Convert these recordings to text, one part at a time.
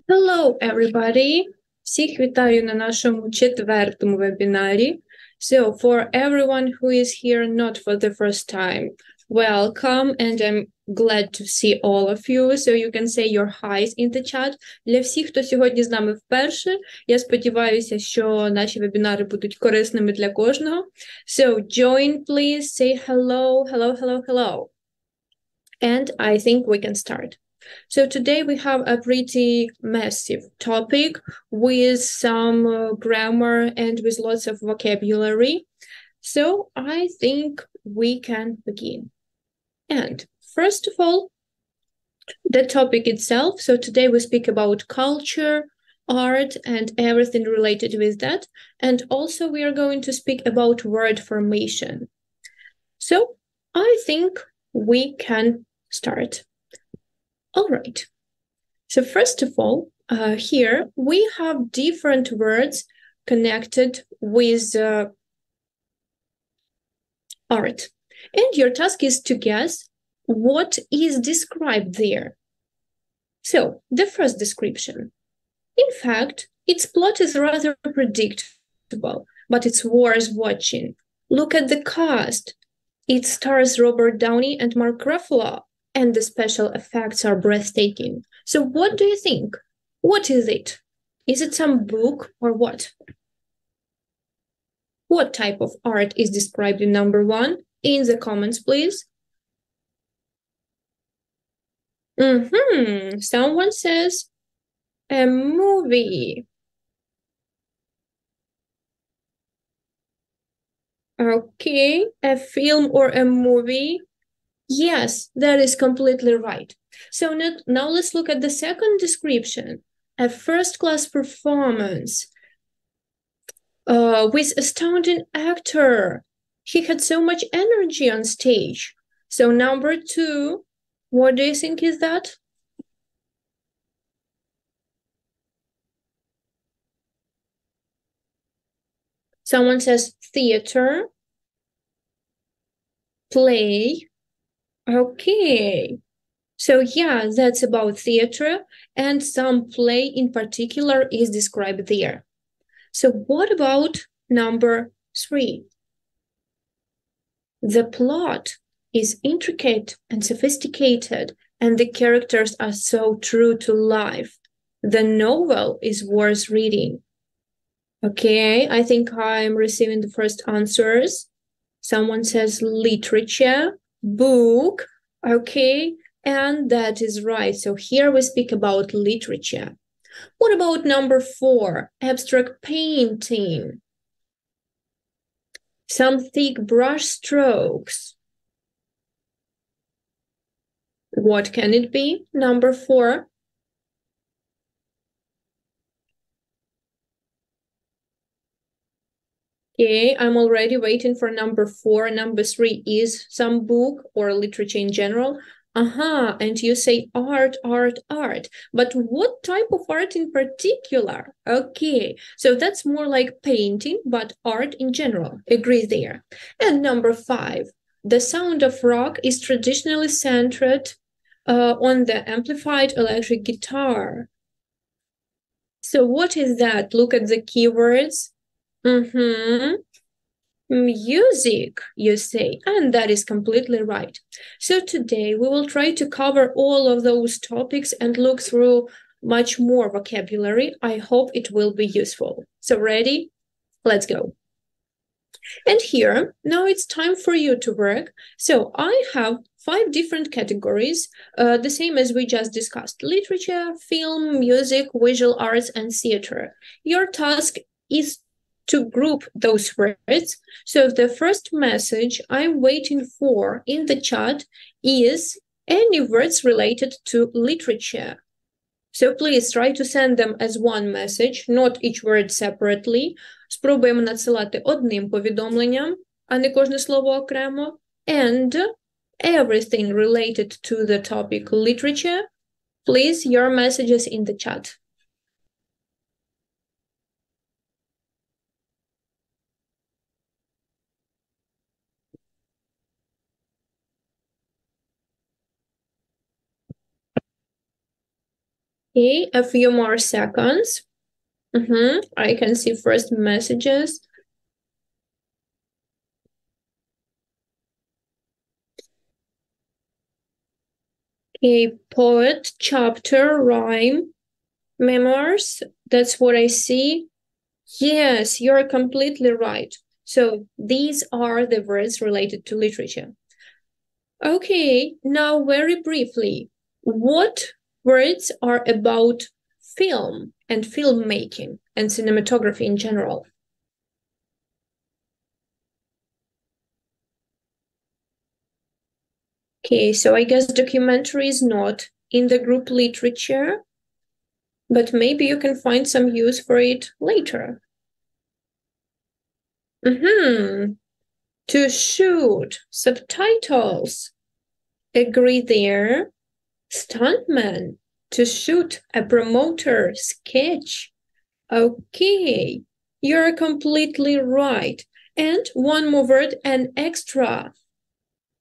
Hello, everybody! Всіх вітаю на нашому четвертому вебінарі. So, for everyone who is here not for the first time, welcome, and I'm glad to see all of you, so you can say your hi's in the chat. Для всіх, хто сьогодні з нами вперше, я сподіваюся, що наші вебінари будуть корисними для кожного. So, join, please, say hello, hello, hello, hello. And I think we can start. So today we have a pretty massive topic with some grammar and with lots of vocabulary. So I think we can begin. And first of all, the topic itself. So today we speak about culture, art, and everything related with that. And also we are going to speak about word formation. So I think we can start. All right. So first of all, here we have different words connected with art. And your task is to guess what is described there. So the first description. In fact, its plot is rather predictable, but it's worth watching. Look at the cast. It stars Robert Downey and Mark Ruffalo. And the special effects are breathtaking. So what do you think? What is it? Is it some book or what? What type of art is described in number 1? In the comments, please. Someone says a movie. Okay, a film or a movie. Yes, that is completely right. So now let's look at the second description. A first-class performance with astounding actor. He had so much energy on stage. So number 2, what do you think is that? Someone says theater, play. Okay, so yeah, that's about theater, and some play in particular is described there. So what about number 3? The plot is intricate and sophisticated, and the characters are so true to life. The novel is worth reading. Okay, I think I'm receiving the first answers. Someone says literature. Book, okay, and that is right. So here we speak about literature. What about number 4? Abstract painting. Some thick brush strokes. What can it be? Number 4. Okay, I'm already waiting for number 4. Number 3 is some book or literature in general. And you say art, art, art. But what type of art in particular? Okay, so that's more like painting, but art in general. Agree there. And number 5, the sound of rock is traditionally centered on the amplified electric guitar. So what is that? Look at the keywords. Music, you say, and that is completely right. So today we will try to cover all of those topics and look through much more vocabulary. I hope it will be useful. So ready? Let's go. And here, now it's time for you to work. So I have 5 different categories, the same as we just discussed: literature, film, music, visual arts, and theater. Your task is to group those words. So the first message I'm waiting for in the chat is any words related to literature. So please try to send them as one message, not each word separately. Спробуємо надсилати одним повідомленням, а не кожне слово окремо. And everything related to the topic literature, please, your messages in the chat. Okay, a few more seconds. I can see first messages. Okay, poet, chapter, rhyme, memoirs. That's what I see. Yes, you're completely right. So these are the words related to literature. Okay, now very briefly, what words are about film and filmmaking and cinematography in general? Okay, so I guess documentary is not in the group literature, but maybe you can find some use for it later. To shoot, subtitles. Agree there. Stuntman, to shoot, a promoter, sketch. Okay, you're completely right. And one more word, an extra.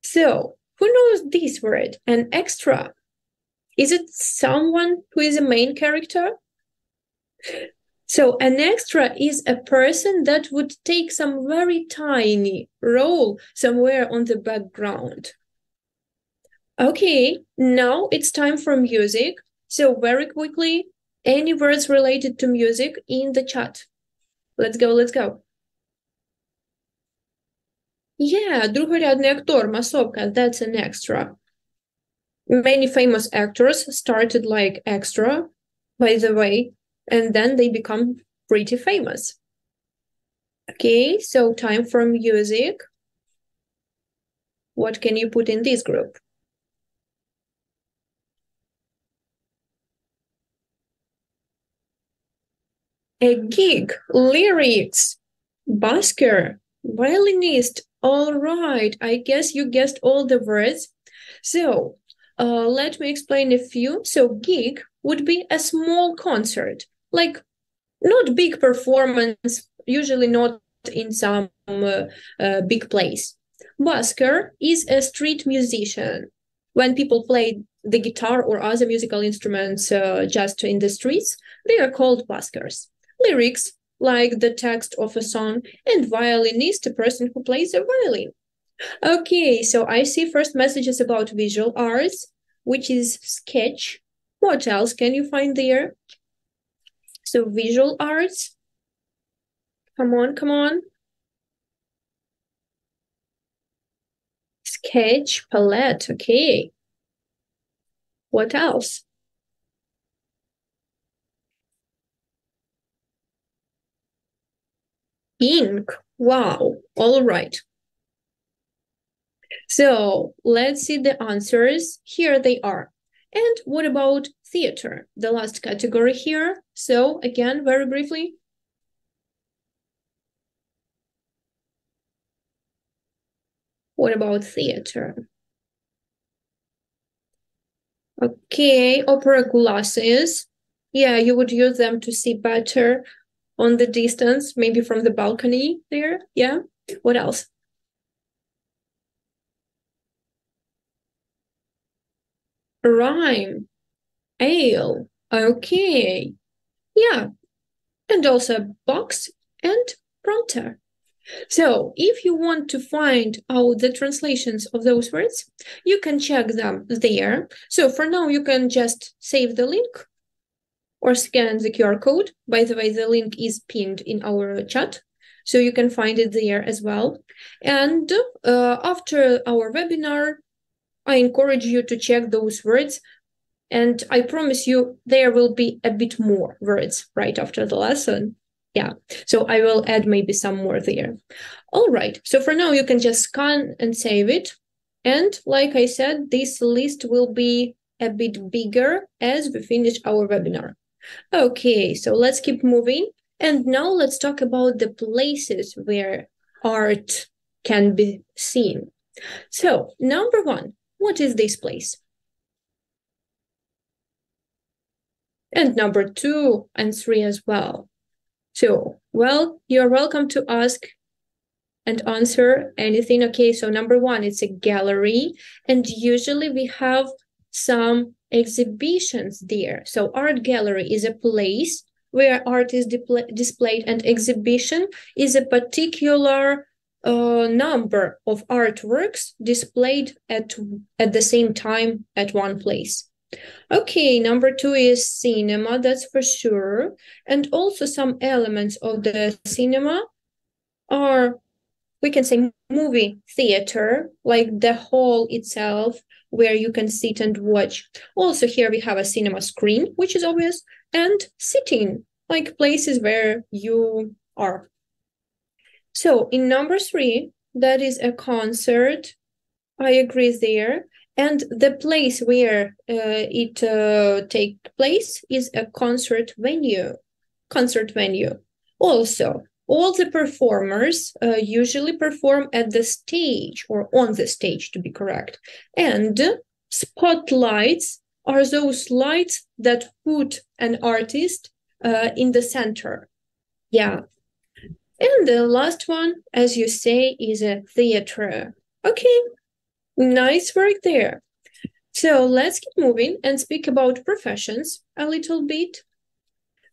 So, who knows this word, an extra? Is it someone who is a main character? So an extra is a person that would take some very tiny role somewhere on the background. Okay, now it's time for music. So very quickly, any words related to music in the chat. Let's go, let's go. Yeah, другорядний актор, масовка, that's an extra. Many famous actors started like extra, by the way, and then they become pretty famous. Okay, so time for music. What can you put in this group? A gig, lyrics, busker, violinist. All right, I guess you guessed all the words. So let me explain a few. So gig would be a small concert, like not big performance, usually not in some big place. Busker is a street musician. When people play the guitar or other musical instruments just in the streets, they are called buskers. Lyrics, like the text of a song, and violinist, a person who plays a violin. Okay, so I see first messages about visual arts, which is sketch. What else can you find there? So visual arts. Come on, come on. Sketch, palette, okay. What else? Ink, wow, all right. So let's see the answers. Here they are. And what about theater, the last category here? So again, very briefly. What about theater? Okay, opera glasses. Yeah, you would use them to see better on the distance, maybe from the balcony there. Yeah, what else? Rhyme, ale, okay. Yeah, and also box and prompter. So if you want to find out the translations of those words, you can check them there. So for now, you can just save the link or scan the QR code. By the way, the link is pinned in our chat, so you can find it there as well. And after our webinar, I encourage you to check those words. And I promise you, there will be a bit more words right after the lesson. Yeah, so I will add maybe some more there. All right, so for now, you can just scan and save it. And like I said, this list will be a bit bigger as we finish our webinar. Okay, so let's keep moving. And now let's talk about the places where art can be seen. So number one, what is this place? And number 2 and 3 as well. So, well, you're welcome to ask and answer anything. Okay, so number 1, it's a gallery. And usually we have some exhibitions there. So art gallery is a place where art is displayed, and exhibition is a particular number of artworks displayed at the same time at one place. Okay, number 2 is cinema, that's for sure. And also some elements of the cinema are, we can say, movie theater, like the hall itself, where you can sit and watch. Also here we have a cinema screen, which is obvious, and sitting, like places where you are. So in number 3, that is a concert. I agree there. And the place where it takes place is a concert venue. Concert venue. Also, all the performers usually perform at the stage, or on the stage to be correct. And spotlights are those lights that put an artist in the center. Yeah. And the last one, as you say, is a theater. Okay, nice work there. So let's keep moving and speak about professions a little bit.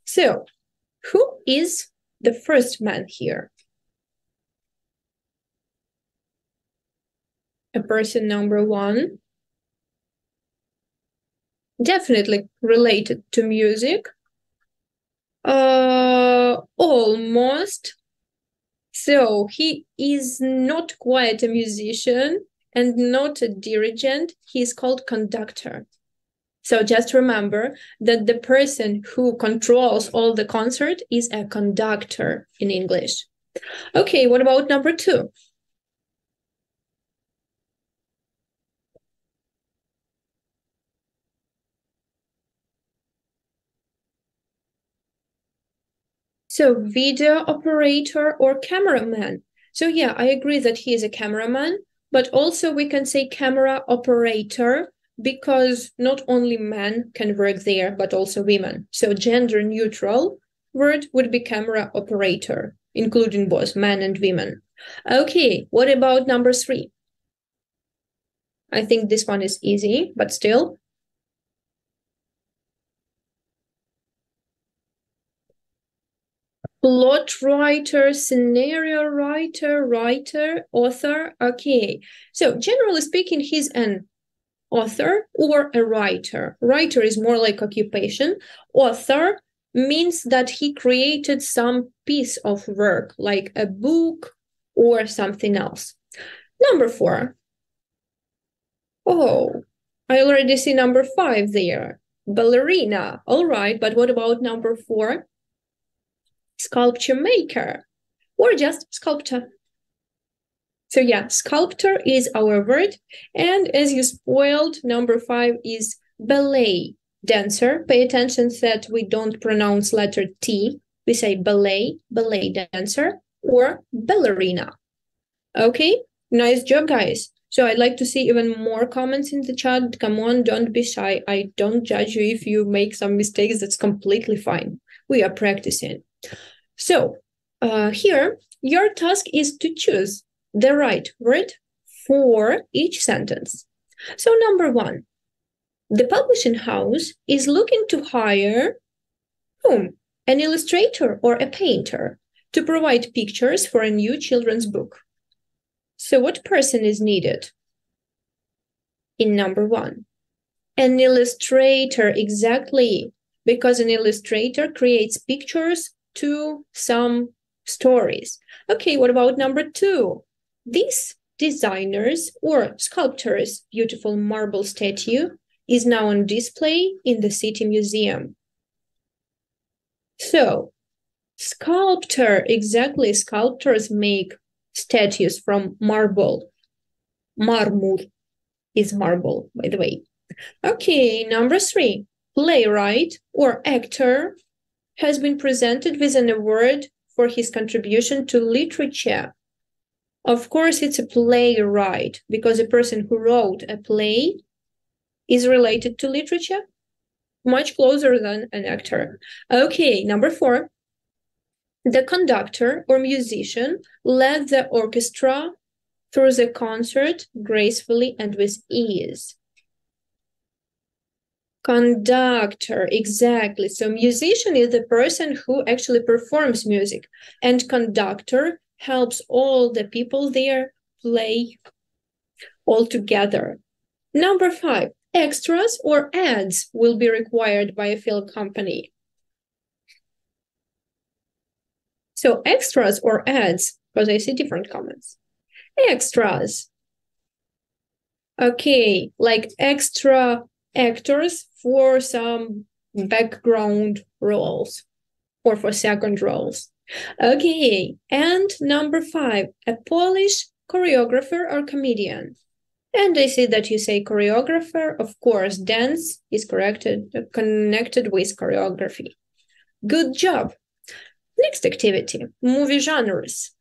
So, who is the first man here? A person number 1. Definitely related to music. Almost. So he is not quite a musician and not a dirigent. He is called conductor. So just remember that the person who controls all the concert is a conductor in English. Okay, what about number 2? So video operator or cameraman. So yeah, I agree that he is a cameraman, but also we can say camera operator because not only men can work there, but also women. So gender neutral word would be camera operator, including both men and women. Okay, what about number 3? I think this one is easy, but still. Plot writer, scenario writer, author. Okay, so generally speaking, he's an author or a writer. Writer is more like occupation. Author means that he created some piece of work, like a book or something else. Number 4. Oh, I already see number 5 there. Ballerina. All right, but what about number 4? Sculpture maker, or just sculptor. So yeah, sculptor is our word. And as you spoiled, number 5 is ballet dancer. Pay attention that we don't pronounce letter T. We say ballet dancer, or ballerina. Okay, nice job, guys. So I'd like to see even more comments in the chat. Come on, don't be shy. I don't judge you if you make some mistakes. That's completely fine. We are practicing. So here, your task is to choose the right word for each sentence. So number 1, the publishing house is looking to hire whom? An illustrator or a painter to provide pictures for a new children's book. So what person is needed in number 1? An illustrator, exactly, because an illustrator creates pictures to some stories. Okay, what about number 2? This designer's or sculptor's beautiful marble statue is now on display in the city museum. So, sculptor, exactly, sculptors make statues from marble. Marmur is marble, by the way. Okay, number 3, playwright or actor has been presented with an award for his contribution to literature. Of course, it's a playwright, because a person who wrote a play is related to literature, much closer than an actor. Okay, number 4. The conductor or musician led the orchestra through the concert gracefully and with ease. Conductor, exactly. So musician is the person who actually performs music, and conductor helps all the people there play all together. Number 5, extras or ads will be required by a film company. So extras or ads, because I see different comments. Extras. Okay, like extra actors for some background roles or for second roles. Okay, and number 5, a Polish choreographer or comedian. And I see that you say choreographer. Of course, dance is connected with choreography. Good job. Next activity, movie genres.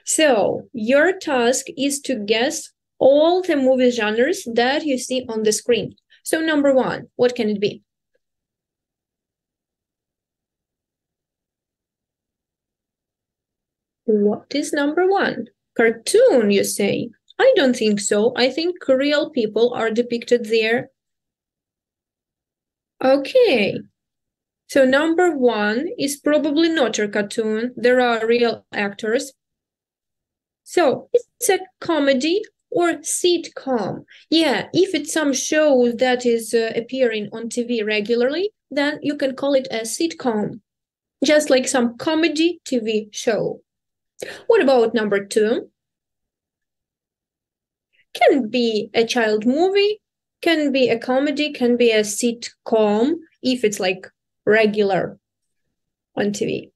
So your task is to guess all the movie genres that you see on the screen. So number 1, what can it be? What is number 1? Cartoon, you say. I don't think so. I think real people are depicted there. Okay. So number 1 is probably not a cartoon. There are real actors. So it's a comedy or sitcom. Yeah, if it's some show that is appearing on TV regularly, then you can call it a sitcom. Just like some comedy TV show. What about number 2? Can be a child movie, can be a comedy, can be a sitcom, if it's like regular on TV.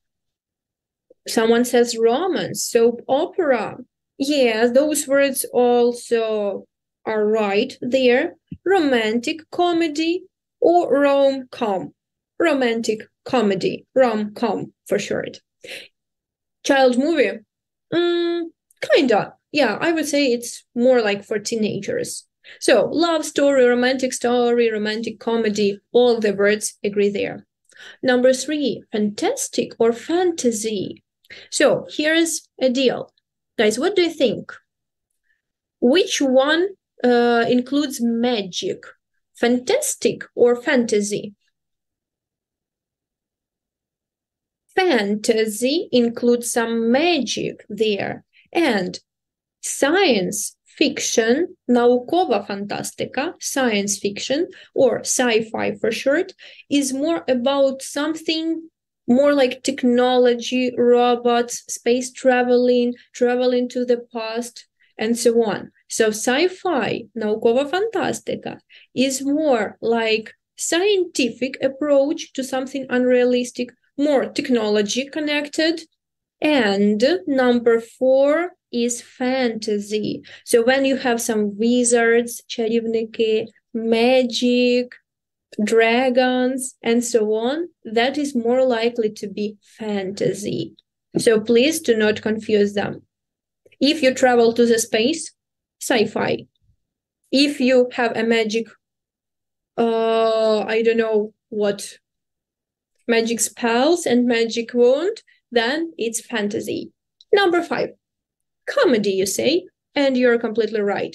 Someone says romance, soap opera. Yeah, those words also are right there. Romantic comedy or rom-com. Romantic comedy, rom-com for short. Child movie, kinda. Yeah, I would say it's more like for teenagers. So love story, romantic comedy, all the words agree there. Number 3, fantastic or fantasy. So here's a deal. Guys, what do you think? Which one includes magic? Fantastic or fantasy? Fantasy includes some magic there. And science fiction, наукова фантастика, science fiction, or sci-fi for short, is more about something more like technology, robots, space traveling to the past, and so on. So sci-fi, наукова фантастика, is more like scientific approach to something unrealistic, more technology connected. And number 4 is fantasy. So when you have some wizards, чарівники, magic, dragons, and so on, that is more likely to be fantasy. So please do not confuse them. If you travel to the space, sci-fi. If you have a magic, I don't know what, magic spells and magic wand, then it's fantasy. Number 5, comedy, you say, and you're completely right.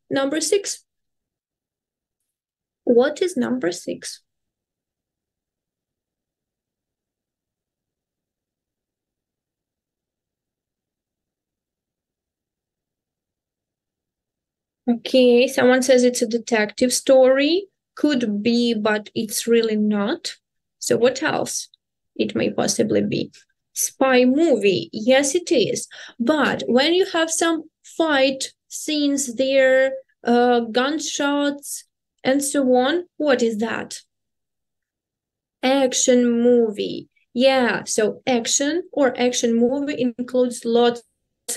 Number 6. What is number 6? Okay, someone says it's a detective story. Could be, but it's really not. So what else it may possibly be? Spy movie. Yes, it is. But when you have some fight scenes there, gunshots, and so on, what is that? Action movie. Yeah, so action or action movie includes lots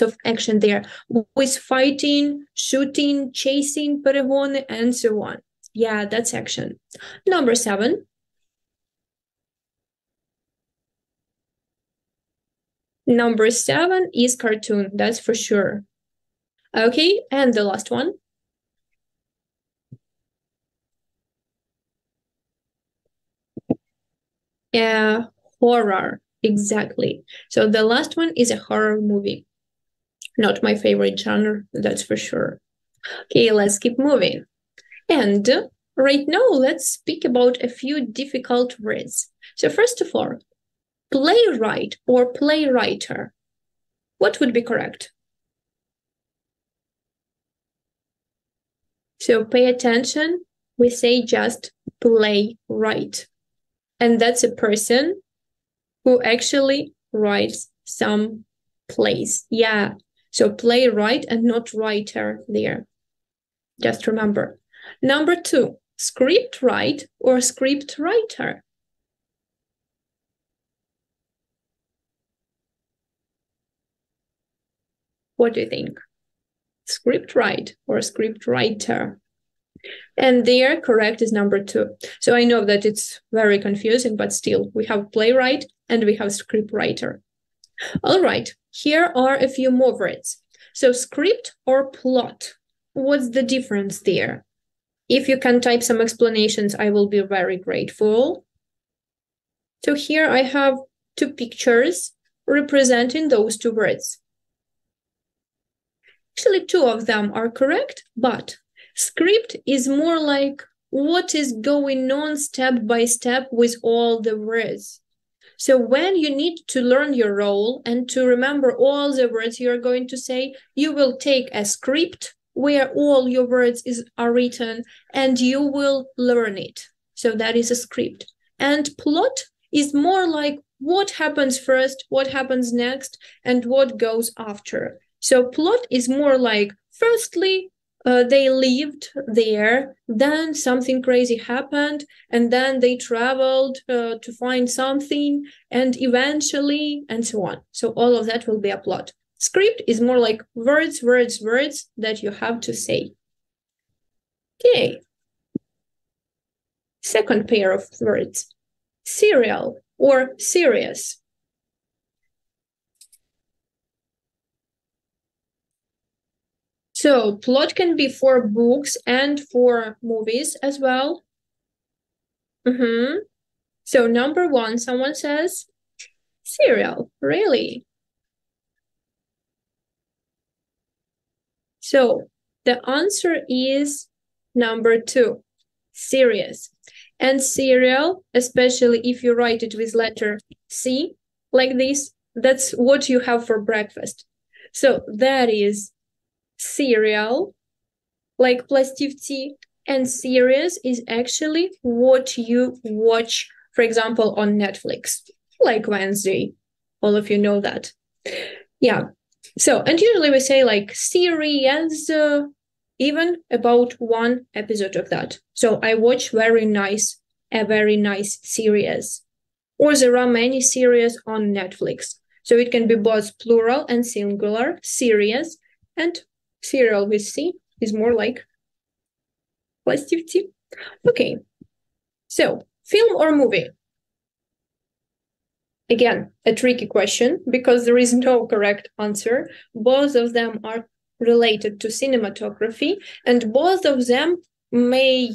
of action there, with fighting, shooting, chasing, перегони, and so on. Yeah, that's action. Number 7. Number 7 is cartoon, that's for sure. Okay, and the last one. Yeah, horror, exactly. So the last one is a horror movie. Not my favorite genre, that's for sure. Okay, let's keep moving. And right now let's speak about a few difficult words. So first of all, playwright or playwriter. What would be correct? So pay attention. We say just playwright. And that's a person who actually writes some plays. Yeah. So playwright and not writer there. Just remember. Number 2, script write or script writer. What do you think? Script write or script writer? And there, correct is number 2. So I know that it's very confusing, but still, we have playwright and we have script writer. All right, here are a few more words. So script or plot, what's the difference there? If you can type some explanations, I will be very grateful. So here I have 2 pictures representing those 2 words. Actually, 2 of them are correct, but script is more like what is going on step by step with all the words. So when you need to learn your role and to remember all the words you're going to say, you will take a script where all your words are written and you will learn it. So that is a script. And plot is more like what happens first, what happens next, and what goes after. So plot is more like, firstly, they lived there, then something crazy happened, and then they traveled to find something, and eventually, and so on. So all of that will be a plot. Script is more like words, words, words that you have to say. Okay. Second pair of words, serial or serious. So plot can be for books and for movies as well. So number 1, someone says, serial, really? So the answer is number 2, serious. And serial, especially if you write it with letter C, like this, that's what you have for breakfast. So that is serial, like пластівці, and series is actually what you watch, for example, on Netflix, like Wednesday. All of you know that. Yeah. So, and usually we say like series, even about 1 episode of that. So I watch a very nice series. Or there are many series on Netflix. So it can be both plural and singular, series, and serial with C is more like пластівці. Okay, so film or movie? Again, a tricky question because there is no correct answer. Both of them are related to cinematography and both of them may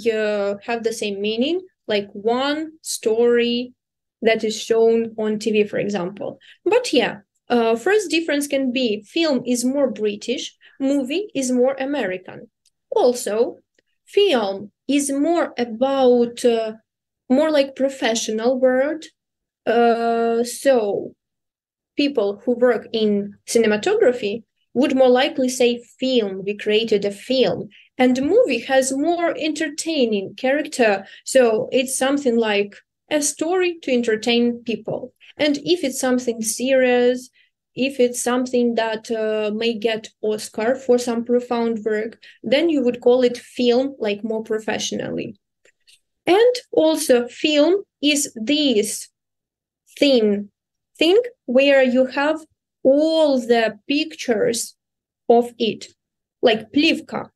have the same meaning, like one story that is shown on TV, for example. But yeah, first difference can be film is more British, movie is more American. Also, film is more about, more like professional word. So people who work in cinematography would more likely say film, we created a film. And the movie has more entertaining character. So it's something like a story to entertain people. And if it's something serious, if it's something that may get Oscar for some profound work, then you would call it film, like more professionally. And also film is this thing where you have all the pictures of it, like плівка.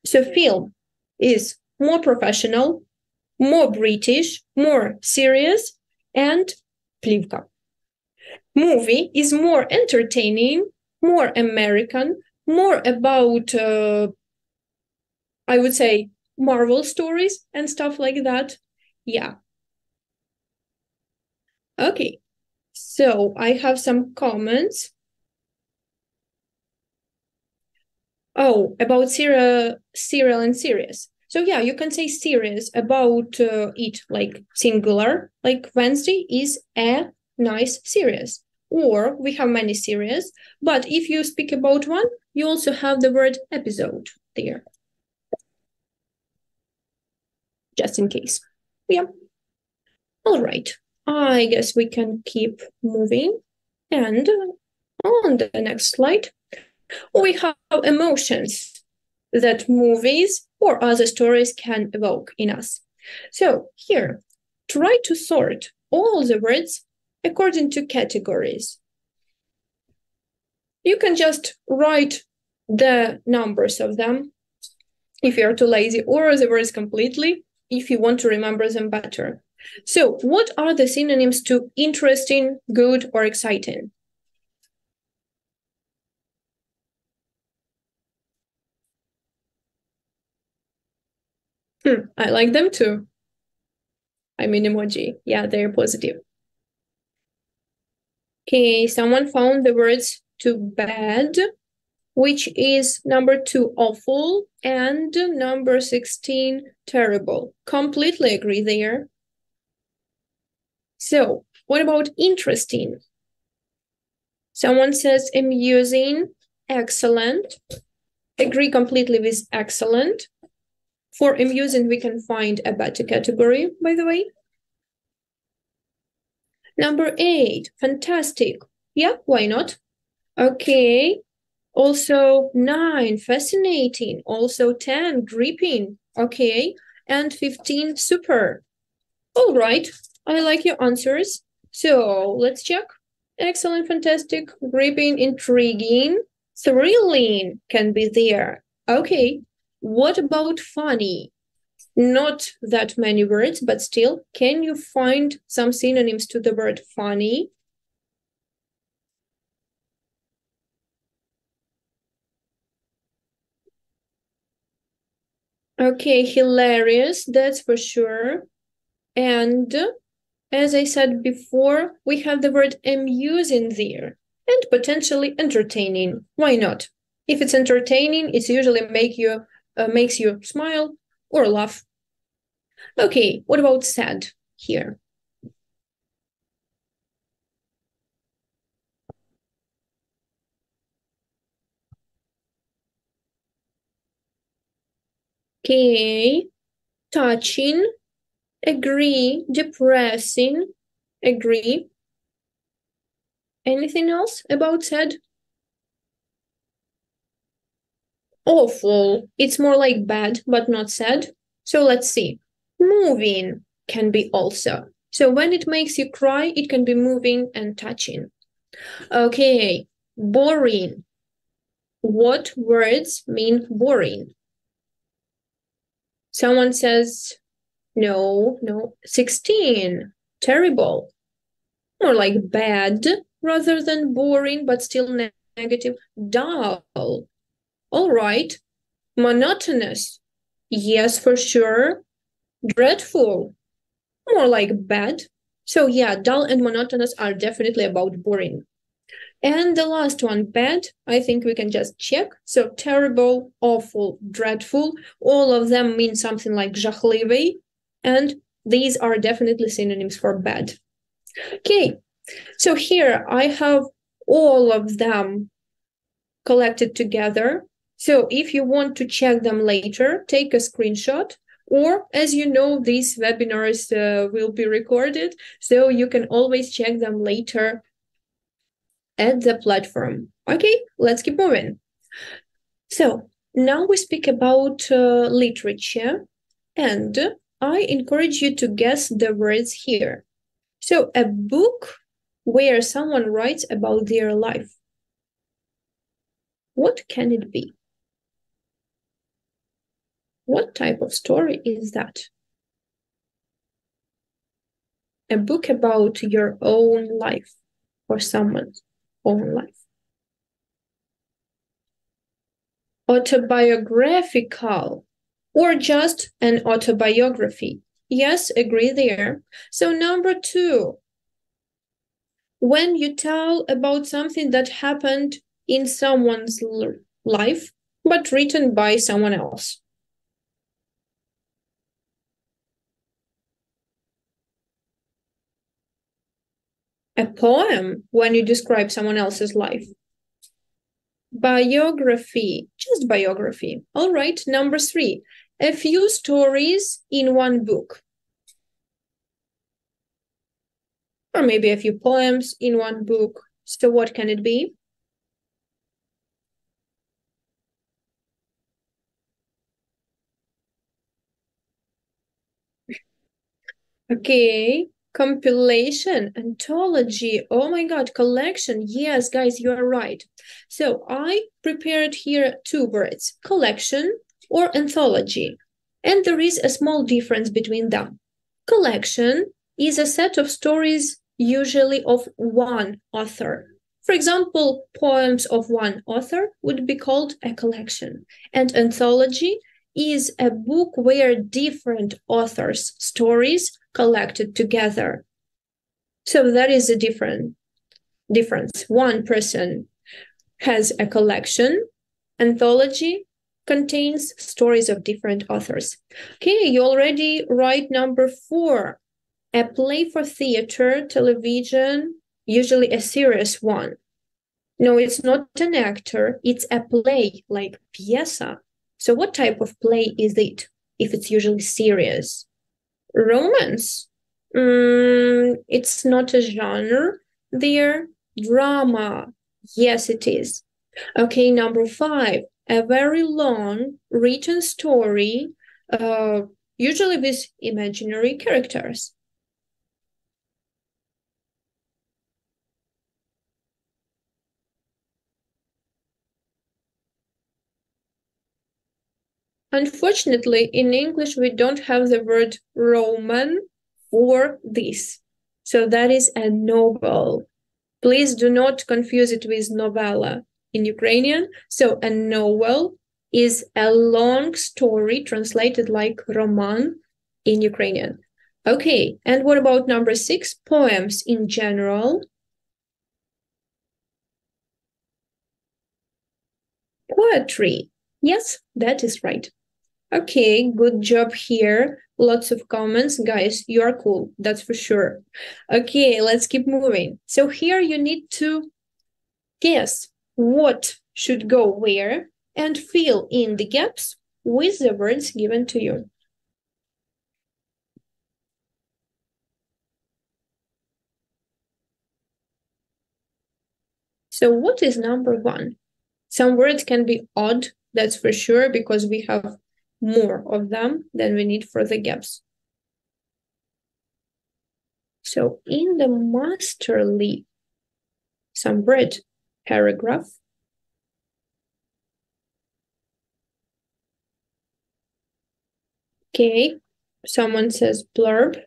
So film is more professional, more British, more serious, and плівка. Movie is more entertaining, more American, more about, I would say, Marvel stories and stuff like that. Yeah. Okay, so I have some comments. Oh, about serial and series. So yeah, you can say series about it, like singular, like Wednesday is a nice series. Or we have many series, but if you speak about one, you also have the word episode there. Just in case. Yeah. All right. I guess we can keep moving. And on the next slide, we have emotions that movies or other stories can evoke in us. So here, try to sort all the words according to categories. You can just write the numbers of them if you're too lazy, or the words completely if you want to remember them better. So what are the synonyms to interesting, good, or exciting? I like them too. I mean emoji. Yeah, they're positive. Okay, someone found the words too bad, which is number 2, awful, and number 16, terrible. Completely agree there. So, what about interesting? Someone says amusing, excellent. Agree completely with excellent. For amusing, we can find a better category, by the way. Number 8, fantastic. Yeah, why not? Okay. Also 9, fascinating. Also 10, gripping. Okay. And 15, super. All right. I like your answers. So let's check. Excellent, fantastic, gripping, intriguing, thrilling can be there. Okay. What about funny? Not that many words, but still, can you find some synonyms to the word funny? Okay, hilarious, that's for sure. And as I said before, we have the word amusing there, and potentially entertaining. Why not? If it's entertaining, it's usually makes you smile or laugh. Okay, what about sad here? Okay, touching, agree, depressing, agree. Anything else about sad? Awful, it's more like bad, but not sad. So let's see. Moving can be also. So when it makes you cry, it can be moving and touching. Okay, boring. What words mean boring? Someone says, no, 16, terrible. More like bad rather than boring, but still negative. Dull. All right. Monotonous. Yes, for sure. Dreadful. More like bad. So yeah, dull and monotonous are definitely about boring. And the last one, bad, I think we can just check. So terrible, awful, dreadful, all of them mean something like жахливий, and these are definitely synonyms for bad. Okay, so here I have all of them collected together. So if you want to check them later, take a screenshot, or as you know, these webinars will be recorded, so you can always check them later at the platform. Okay, let's keep moving. So now we speak about literature, and I encourage you to guess the words here. So a book where someone writes about their life. What can it be? What type of story is that? A book about your own life or someone's own life. Autobiographical or just an autobiography. Yes, agree there. So number 2, when you tell about something that happened in someone's life, but written by someone else. A poem when you describe someone else's life. Biography, just biography. All right, number 3. A few stories in one book. Or maybe a few poems in one book. So what can it be? Okay, compilation, anthology. Oh my God, collection. Yes, guys, you are right. So I prepared here 2 words, collection or anthology. And there is a small difference between them. Collection is a set of stories usually of one author. For example, poems of one author would be called a collection. And anthology is a book where different authors' stories collected together. So that is a difference. One person has a collection. Anthology contains stories of different authors. Okay, you already write number 4. A play for theater, television, usually a serious one. No, it's not an actor, it's a play, like pieza. So what type of play is it, if it's usually serious? Romance. It's not a genre there. Drama. Yes, it is. Okay, number 5. A very long written story, usually with imaginary characters. Unfortunately, in English, we don't have the word Roman for this. So that is a novel. Please do not confuse it with novella in Ukrainian. So a novel is a long story translated like roman in Ukrainian. Okay, and what about number 6? Poems in general. Poetry. Yes, that is right. Okay, good job here. Lots of comments. Guys, you are cool, that's for sure. Okay, let's keep moving. So here you need to guess what should go where and fill in the gaps with the words given to you. So what is number 1? Some words can be odd, that's for sure, because we have more of them than we need for the gaps. So in the masterly, some word, paragraph. Okay, someone says blurb.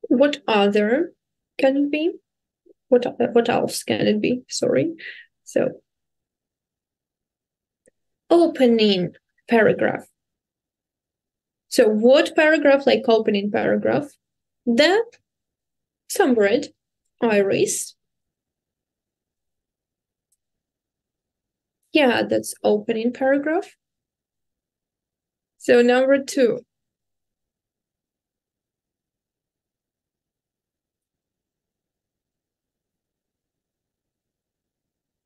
What other can it be? What else can it be? Sorry. So opening paragraph. So what paragraph, like opening paragraph? Some word, iris. Yeah, that's opening paragraph. So number 2.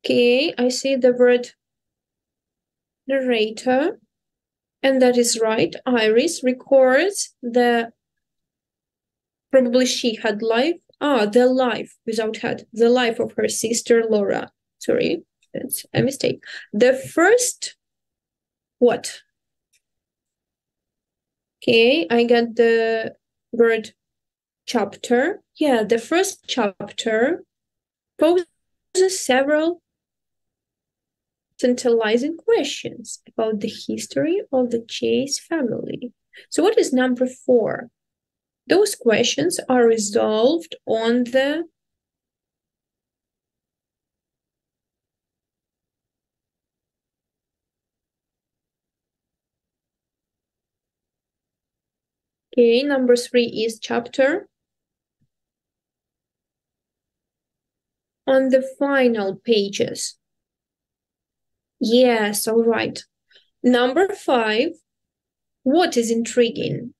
Okay, I see the word narrator, and that is right. Iris records probably she had the life without had, the life of her sister Laura. Sorry, that's a mistake. The first, what? Okay, I got the word chapter. Yeah, the first chapter poses several tantalizing questions about the history of the Chase family. So what is number 4? Those questions are resolved on the okay, number 3 is chapter. On the final pages. Yes, all right. Number 5, what is intriguing?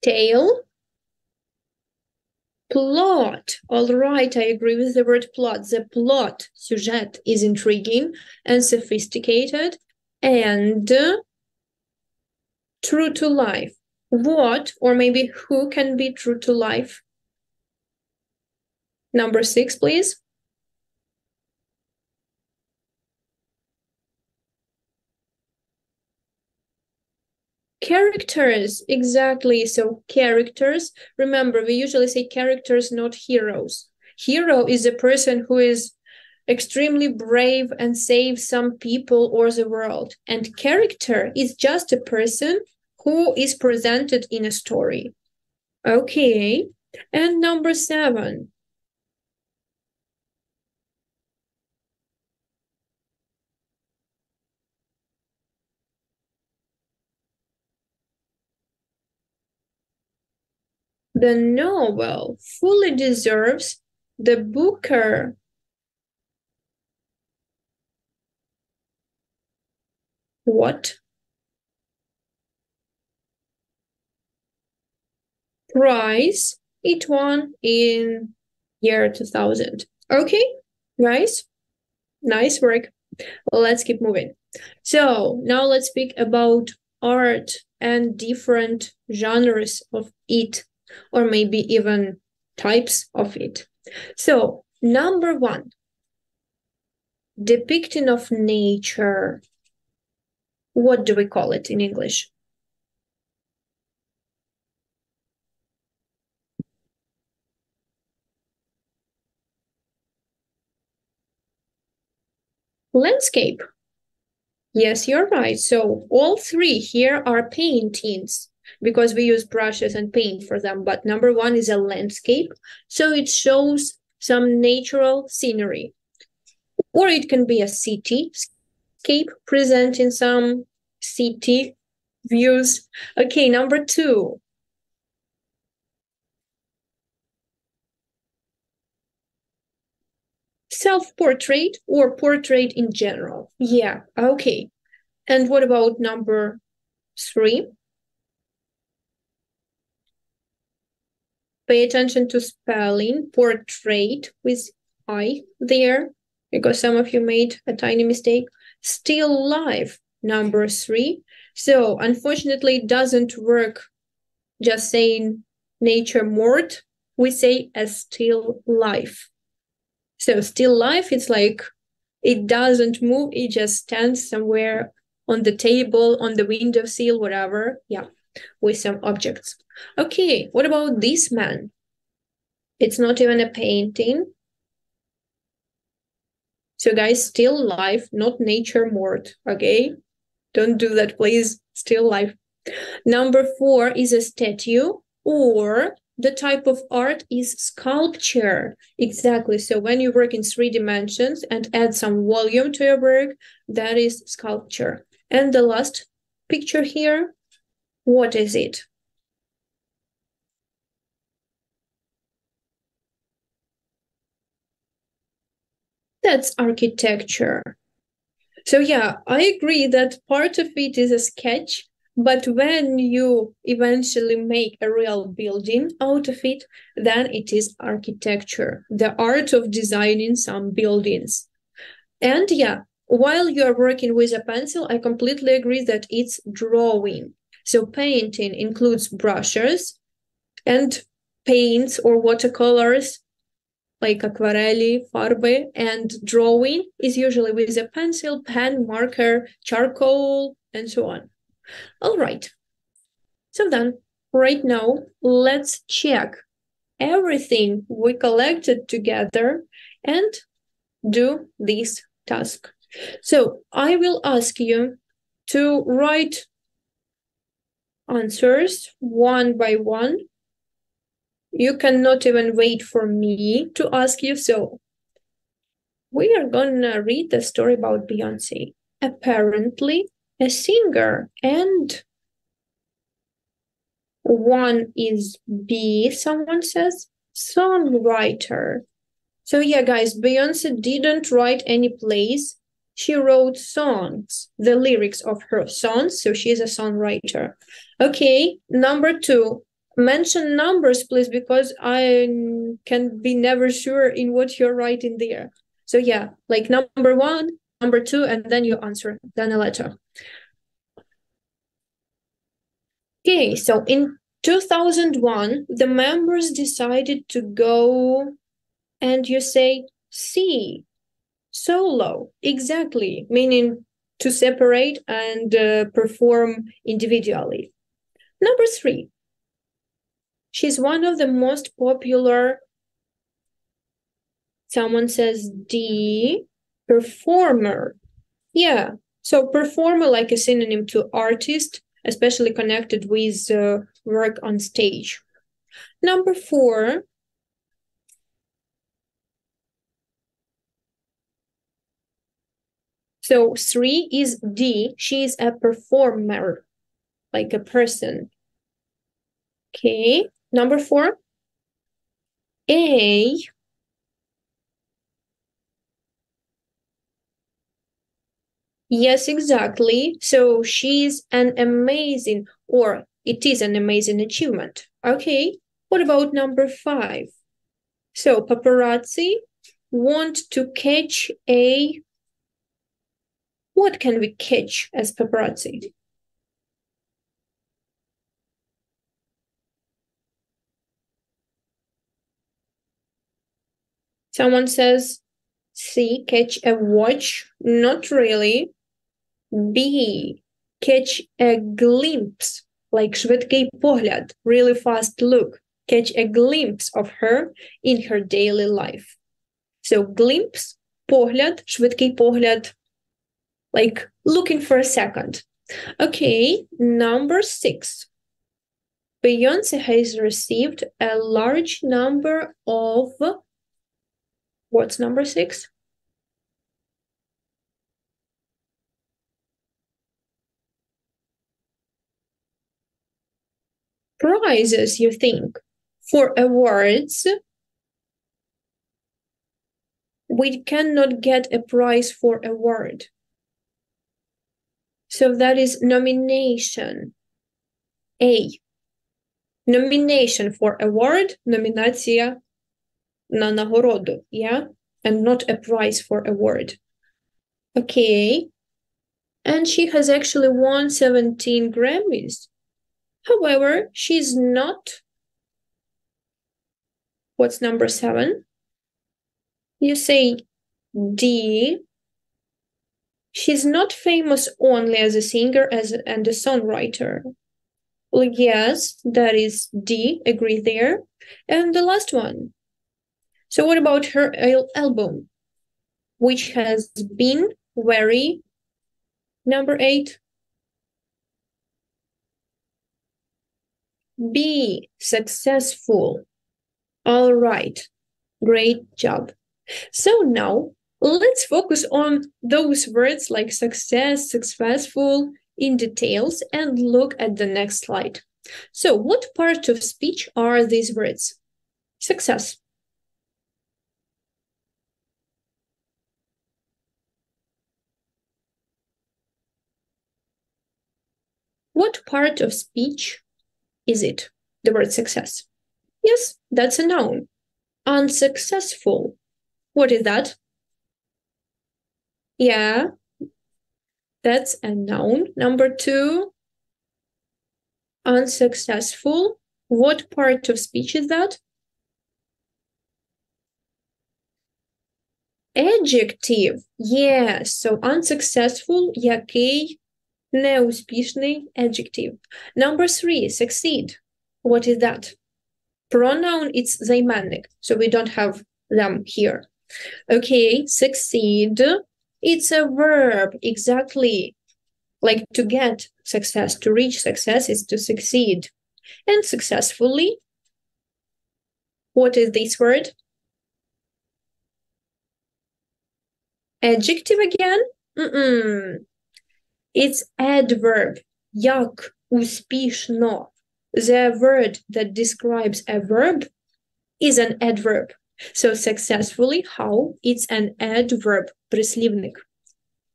Tale. Plot. All right, I agree with the word plot. The plot, сюжет, is intriguing and sophisticated and true to life. What, or maybe who can be true to life? Number 6, please. Characters, exactly. So characters, remember, we usually say characters, not heroes. Hero is a person who is extremely brave and saves some people or the world. And character is just a person who is presented in a story. Okay. And number 7. The novel fully deserves the Booker prize it won in year 2000. Okay, guys, nice work. Let's keep moving. So now let's speak about art and different genres of it, or maybe even types of it. So, number 1, depicting of nature. What do we call it in English? Landscape. Yes, you're right. So all 3 here are paintings, because we use brushes and paint for them, but number 1 is a landscape, so it shows some natural scenery. Or it can be a cityscape, presenting some city views. Okay, number 2. Self-portrait or portrait in general. Yeah, okay. And what about number 3? Pay attention to spelling, portrait with I there, because some of you made a tiny mistake. Still life, number 3. So unfortunately, it doesn't work just saying nature mort. We say a still life. So still life, it's like it doesn't move. It just stands somewhere on the table, on the windowsill, whatever. Yeah, with some objects. Okay, what about this man? It's not even a painting. So guys, still life, not nature mort, okay? Don't do that, please. Still life. Number 4 is a statue, or the type of art is sculpture. Exactly. So when you work in 3 dimensions and add some volume to your work, that is sculpture. And the last picture here, what is it? That's architecture. So yeah, I agree that part of it is a sketch, but when you eventually make a real building out of it, then it is architecture, the art of designing some buildings. And yeah, while you are working with a pencil, I completely agree that it's drawing. So painting includes brushes and paints or watercolors, like aquarelli, farbe, and drawing is usually with a pencil, pen, marker, charcoal, and so on. All right. So then, right now, let's check everything we collected together and do this task. So I will ask you to write answers one by one. You cannot even wait for me to ask you. So we are gonna read the story about Beyonce. Apparently a singer, and one is B, someone says, songwriter. So yeah, guys, Beyonce didn't write any plays. She wrote songs, the lyrics of her songs, so she's a songwriter. Okay, number 2. mention numbers, please, because I can be never sure in what you're writing there. So yeah, like number 1, number 2, and then you answer, then a letter. Okay, so in 2001, the members decided to go, and you say C, solo, exactly, meaning to separate and perform individually. Number 3, she's one of the most popular, someone says D, performer. Yeah, so performer like a synonym to artist, especially connected with work on stage. Number 4, so 3 is D, she is a performer, like a person. Okay, number 4, A, yes, exactly. So she's an amazing, or it is an amazing achievement. Okay, what about number 5? So paparazzi want to catch a, what can we catch as paparazzi? Someone says C, catch a watch. Not really. B, catch a glimpse, like швидкий погляд, really fast look. Catch a glimpse of her in her daily life. So glimpse, погляд, швидкий погляд, like looking for a second. Okay, number 6. Beyoncé has received a large number of, what's number 6? Prizes, you think. For awards, we cannot get a prize for award. So that is nomination. A. Nomination for award, номінація на нагороду, yeah? And not a prize for award. Okay. And she has actually won 17 Grammys. However, she's not, what's number 7? You say D. She's not famous only as a singer and a songwriter. Well, yes, that is D, agree there. And the last one. So what about her album, which has been very, number 8? B, successful. All right, great job. So now let's focus on those words like success, successful in details and look at the next slide. So what part of speech are these words? Success. What part of speech is it, the word success? Yes, that's a noun. Unsuccessful. What is that? Yeah, that's a noun. Number 2, unsuccessful. What part of speech is that? Adjective. Yes, so unsuccessful, який, неуспішний, adjective. Number 3, succeed. What is that? Pronoun, it's займенник, so we don't have them here. Okay, succeed. It's a verb, exactly. Like to get success, to reach success is to succeed. And successfully, what is this word? Adjective again? It's adverb. Як успішно. The word that describes a verb is an adverb. So successfully, how? It's an adverb, прислівник.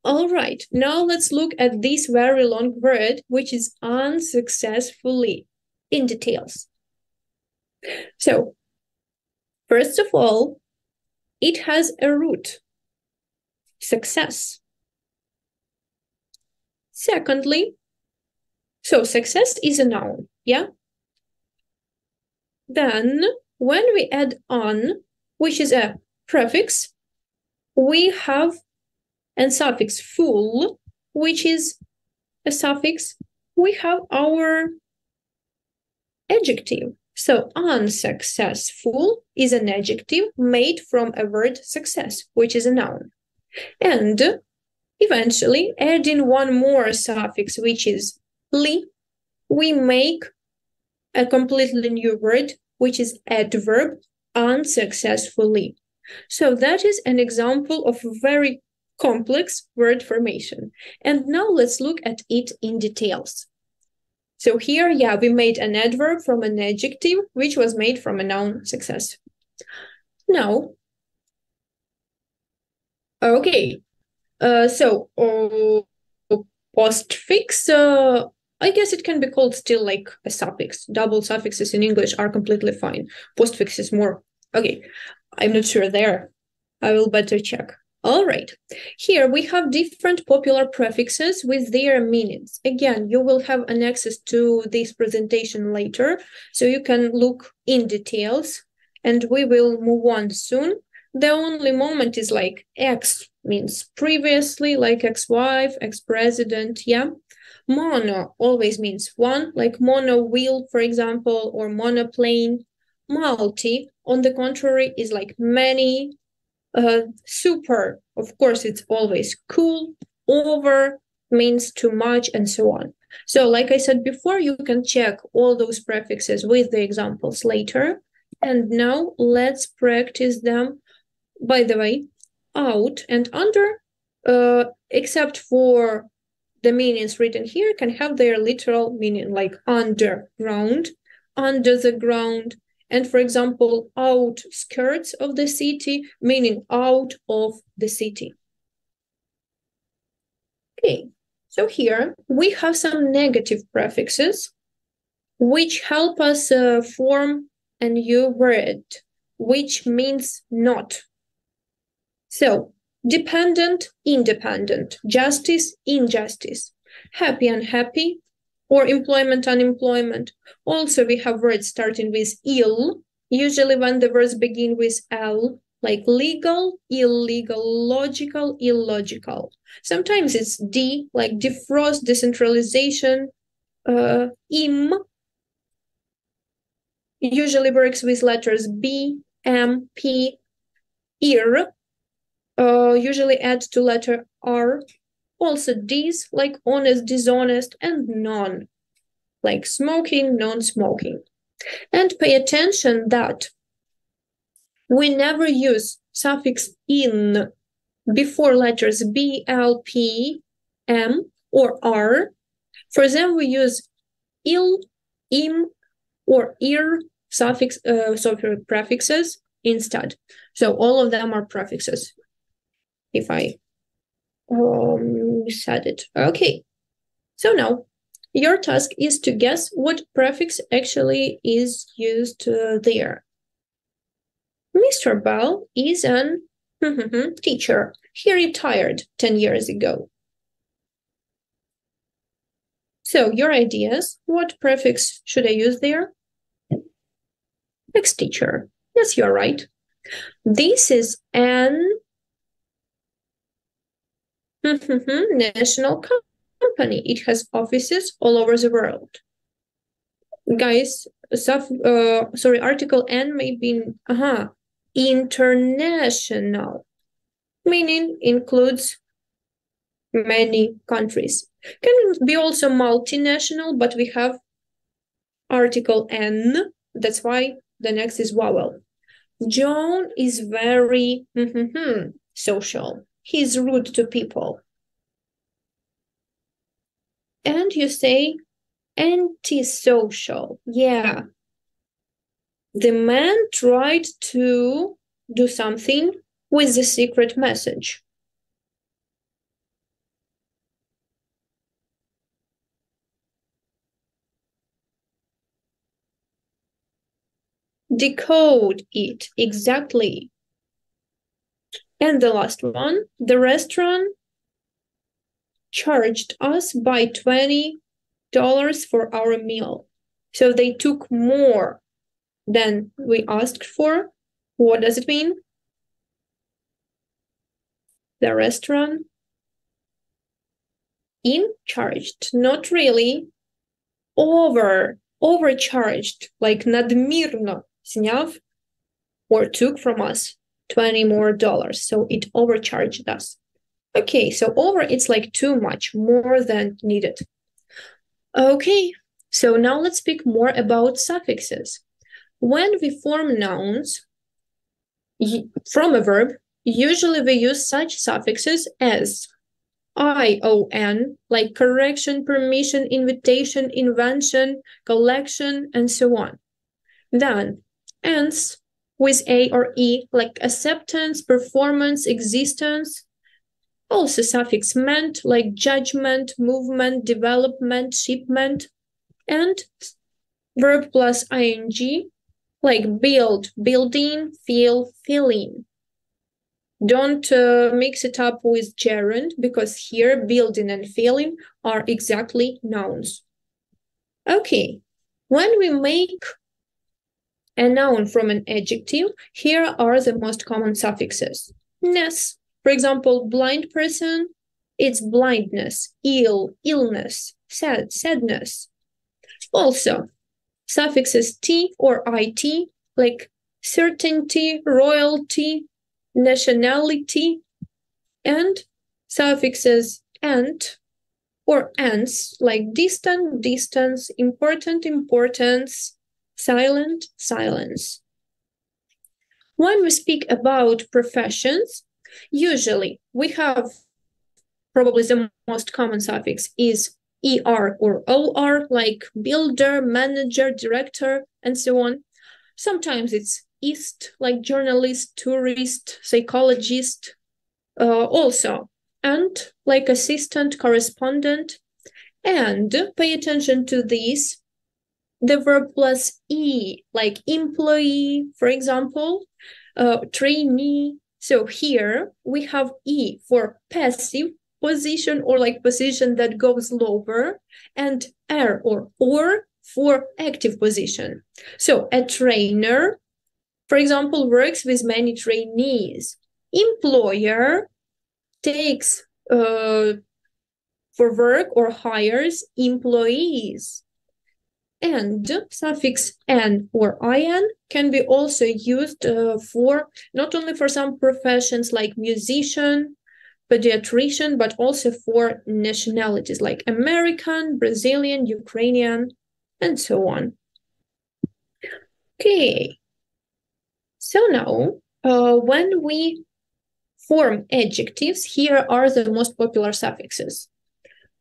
All right, now let's look at this very long word, which is unsuccessfully, in details. So, first of all, it has a root, success. Secondly, so success is a noun, yeah? Then, when we add on, which is a prefix, we have a suffix full, which is a suffix. We have our adjective. So unsuccessful is an adjective made from a word success, which is a noun. And eventually, adding one more suffix, which is -ly, we make a completely new word, which is adverb, unsuccessfully. So that is an example of very complex word formation. And now let's look at it in details. So here, yeah, we made an adverb from an adjective, which was made from a noun success. Now, okay, postfix, I guess it can be called still like a suffix. Double suffixes in English are completely fine. Postfix is more, okay, I'm not sure there. I will better check. All right, here we have different popular prefixes with their meanings. Again, you will have an access to this presentation later, so you can look in details, and we will move on soon. The only moment is like ex means previously, like ex-wife, ex-president, yeah? Mono always means one, like mono-wheel, for example, or monoplane. Multi, on the contrary, is like many. Super, of course, it's always cool. Over means too much, and so on. So, like I said before, you can check all those prefixes with the examples later. And now let's practice them, by the way, out and under, except for the meanings written here, can have their literal meaning, like underground, under the ground, and for example, outskirts of the city, meaning out of the city. Okay, so here we have some negative prefixes which help us form a new word, which means not. So, dependent, independent, justice, injustice, happy, unhappy, or employment, unemployment. Also, we have words starting with ill, usually when the words begin with L, like legal, illegal, logical, illogical. Sometimes it's D, like defrost, decentralization. Im usually works with letters B, M, P. Ir usually add to letter R. Also Ds, like honest, dishonest, and non, like smoking, non-smoking. And pay attention that we never use suffix in before letters B, L, P, M, or R. For them, we use il, im, or ir suffix, prefixes instead. So all of them are prefixes, if I said it. Okay, so now your task is to guess what prefix actually is used there. Mr. Bell is an teacher. He retired 10 years ago. So your ideas, what prefix should I use there? Ex-teacher. Yes, you're right. This is an national company. It has offices all over the world. Guys, article N may be international, meaning includes many countries. Can be also multinational, but we have article N. That's why the next is vowel. John is very social. He's rude to people. And you say antisocial. Yeah. The man tried to do something with the secret message. decode it, exactly. And the last one, the restaurant charged us by $20 for our meal. So they took more than we asked for. What does it mean? The restaurant charged, not really, overcharged, like надмірно зняв or took from us $20 more. So it overcharged us. Okay, so over, it's like too much, more than needed. Okay, so now let's speak more about suffixes. When we form nouns from a verb, usually we use such suffixes as ION, like correction, permission, invitation, invention, collection, and so on. Then ANS with A or E, like acceptance, performance, existence. Also suffix ment, like judgment, movement, development, shipment. And verb plus ing, like build, building, feel, feeling. Don't mix it up with gerund, because here building and feeling are exactly nouns. Okay, when we make a noun from an adjective, here are the most common suffixes. Ness, for example, blind person, it's blindness, ill, illness, sad, sadness. Also, suffixes t or it, like certainty, royalty, nationality, and suffixes ant or ants, like distant, distance, important, importance, silent, silence. When we speak about professions, usually we have probably the most common suffix is er or or, like builder, manager, director, and so on. Sometimes it's ist, like journalist, tourist, psychologist, also, and like assistant, correspondent. And pay attention to this, the verb plus e, like employee, for example, trainee. So here we have e for passive position, or like position that goes lower, and r or for active position. So a trainer, for example, works with many trainees. Employer takes for work or hires employees. And suffix n or in can be also used for not only for some professions like musician, pediatrician, but also for nationalities like American, Brazilian, Ukrainian, and so on. Okay. So now, when we form adjectives, here are the most popular suffixes.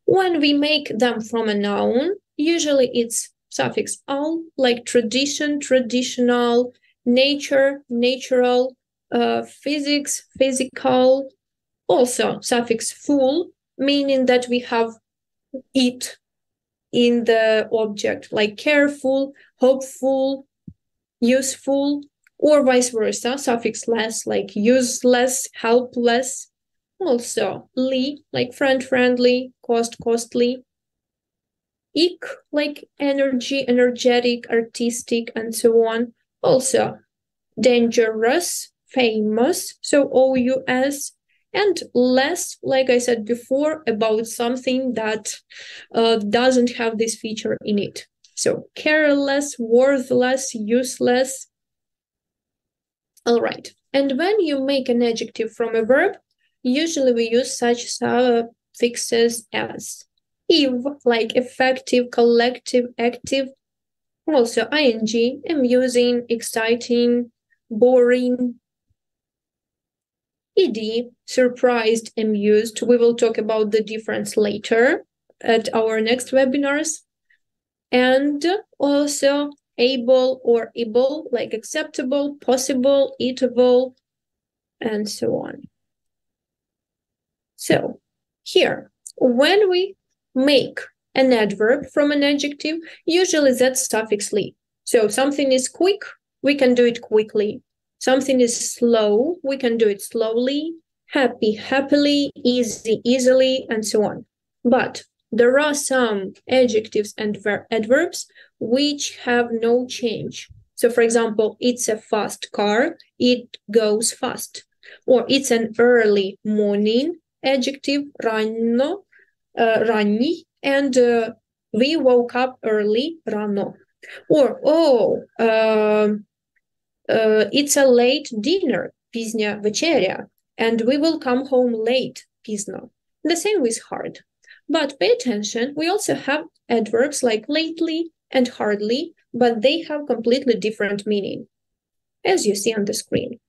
When we make them from a noun, usually it's suffix al, like tradition, traditional, nature, natural, physics, physical. Also suffix full, meaning that we have it in the object, like careful, hopeful, useful, or vice versa, suffix less, like useless, helpless. Also li, like friend, friendly, cost, costly. Ik, like energy, energetic, artistic, and so on. Also dangerous, famous, so OUS. And less, like I said before, about something that doesn't have this feature in it. So careless, worthless, useless. All right. And when you make an adjective from a verb, usually we use such suffixes as if, like effective, collective, active. Also ing, amusing, exciting, boring. Ed, surprised, amused. We will talk about the difference later at our next webinars. And also able or able, like acceptable, possible, eatable, and so on. So here, when we make an adverb from an adjective, usually that's suffix li. So something is quick, we can do it quickly. Something is slow, we can do it slowly. Happy, happily, easy, easily, and so on. But there are some adjectives and adverbs which have no change. So, for example, it's a fast car, it goes fast. Or it's an early morning, adjective, rano, ранній, and we woke up early, rano. Or, it's a late dinner, пізня вечеря, and we will come home late, пізно. The same with hard. But pay attention, we also have adverbs like lately and hardly, but they have completely different meaning, as you see on the screen.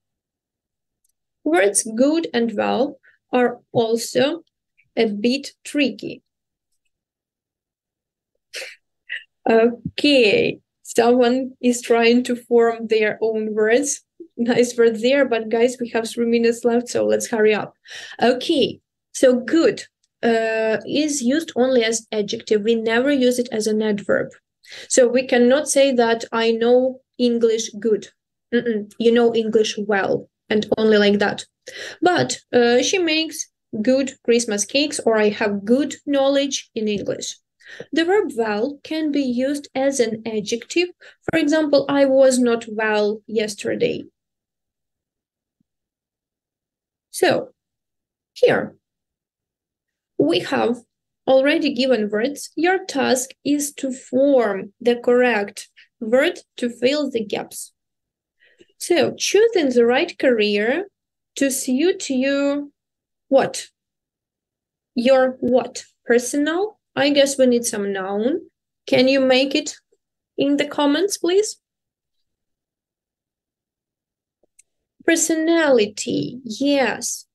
Words good and well are also a bit tricky. Okay, someone is trying to form their own words. Nice word there, but guys, we have 3 minutes left, so let's hurry up. Okay, so good is used only as adjective. We never use it as an adverb. So we cannot say that I know English good. You know English well, and only like that. But she makes good Christmas cakes, or I have good knowledge in English. The verb well can be used as an adjective. For example, I was not well yesterday. So, here, we have already given words. Your task is to form the correct word to fill the gaps. So, choosing the right career to suit you, what? Your what? Personal? I guess we need some noun. Can you make it in the comments, please? Personality, yes.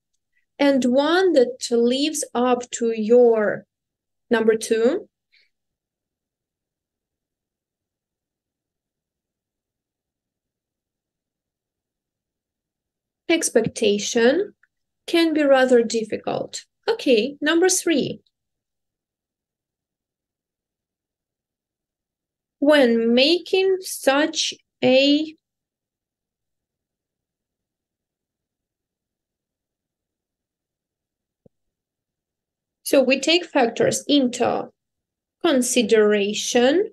And one that lives up to your number 2. Expectation can be rather difficult. Okay, number 3. When making such a So we take factors into consideration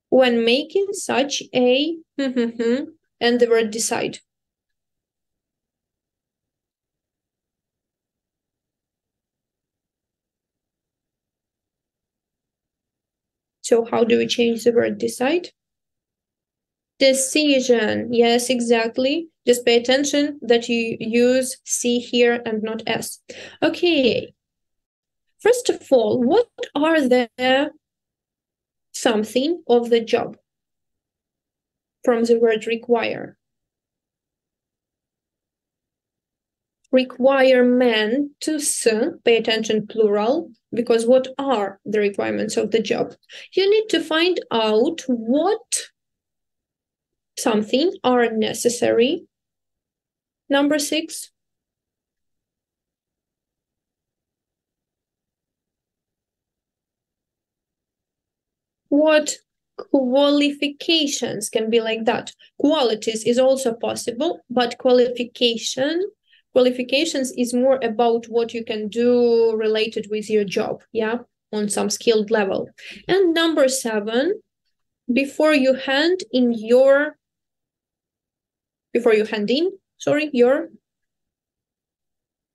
when making such a and the word decide. So how do we change the word decide? Decision. Yes, exactly. Just pay attention that you use C here and not S. Okay. First of all, what are the something of the job from the word require? Requirements, pay attention, plural, because what are the requirements of the job? You need to find out what something are necessary. Number 6. What qualifications can be like that? Qualities is also possible, but qualifications is more about what you can do related with your job, yeah, on some skilled level. And number 7, before you hand in your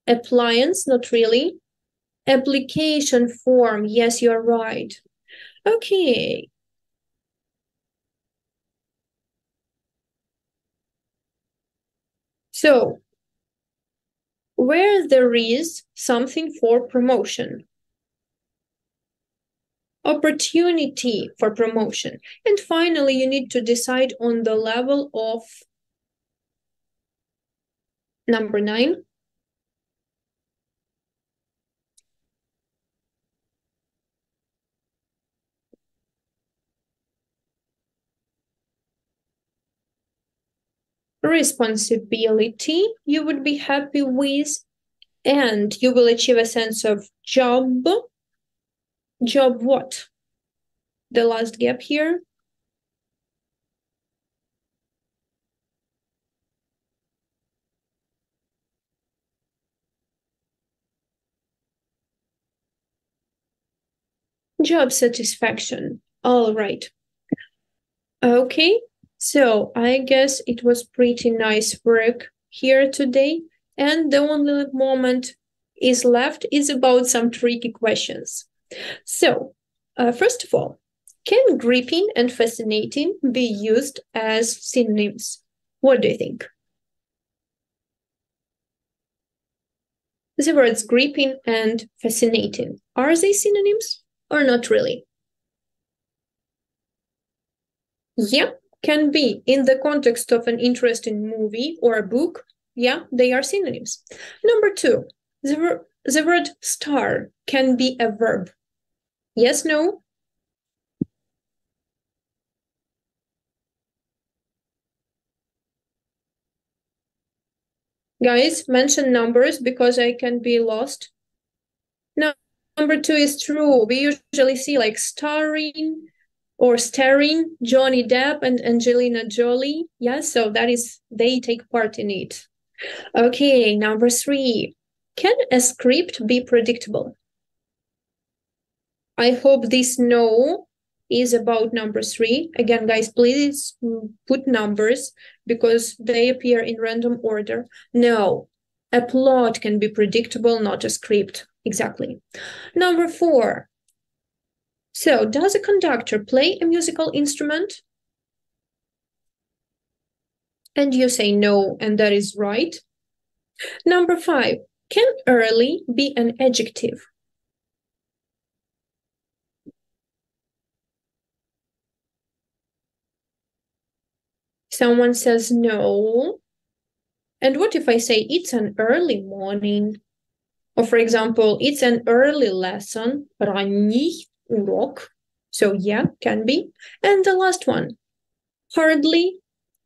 appliance, not really, application form. Yes, you're right. Okay. So, where there is something for promotion, opportunity for promotion, and finally, you need to decide on the level of number 9. Responsibility you would be happy with, and you will achieve a sense of job. Job what? The last gap here. Job satisfaction. All right. Okay, so I guess it was pretty nice work here today. And the only moment is left is about some tricky questions. So, first of all, can gripping and fascinating be used as synonyms? What do you think? The words gripping and fascinating, are they synonyms or not really? Yeah, can be. In the context of an interesting movie or a book, yeah, they are synonyms. Number 2, the word star can be a verb. Yes, no? Guys, mention numbers because I can be lost. No, number 2 is true. We usually see like starring or starring Johnny Depp and Angelina Jolie. Yeah, so that is, they take part in it. Okay, number 3. Can a script be predictable? I hope this no is about number 3. Again, guys, please put numbers because they appear in random order. No, a plot can be predictable, not a script. Exactly. Number 4. So, does a conductor play a musical instrument? And you say no, and that is right. Number 5. Can early be an adjective? Someone says no. And what if I say it's an early morning? Or for example, it's an early lesson, ранній урок. So yeah, can be. And the last one, hardly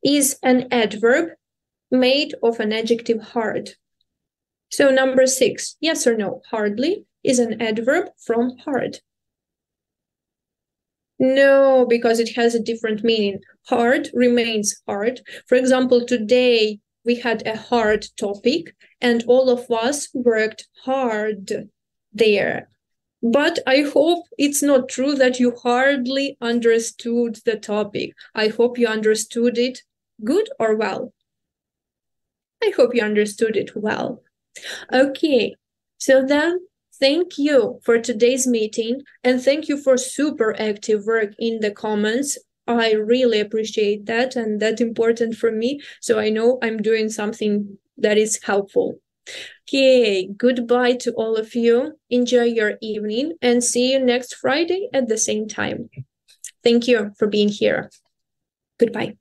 is an adverb made of an adjective hard. So number 6, yes or no, hardly is an adverb from hard. No, because it has a different meaning. Hard remains hard. For example, today we had a hard topic and all of us worked hard there. But I hope it's not true that you hardly understood the topic. I hope you understood it good or well. I hope you understood it well. Okay, so then thank you for today's meeting and thank you for super active work in the comments. I really appreciate that and that's important for me. So I know I'm doing something that is helpful. Okay, goodbye to all of you. Enjoy your evening and see you next Friday at the same time. Thank you for being here. Goodbye.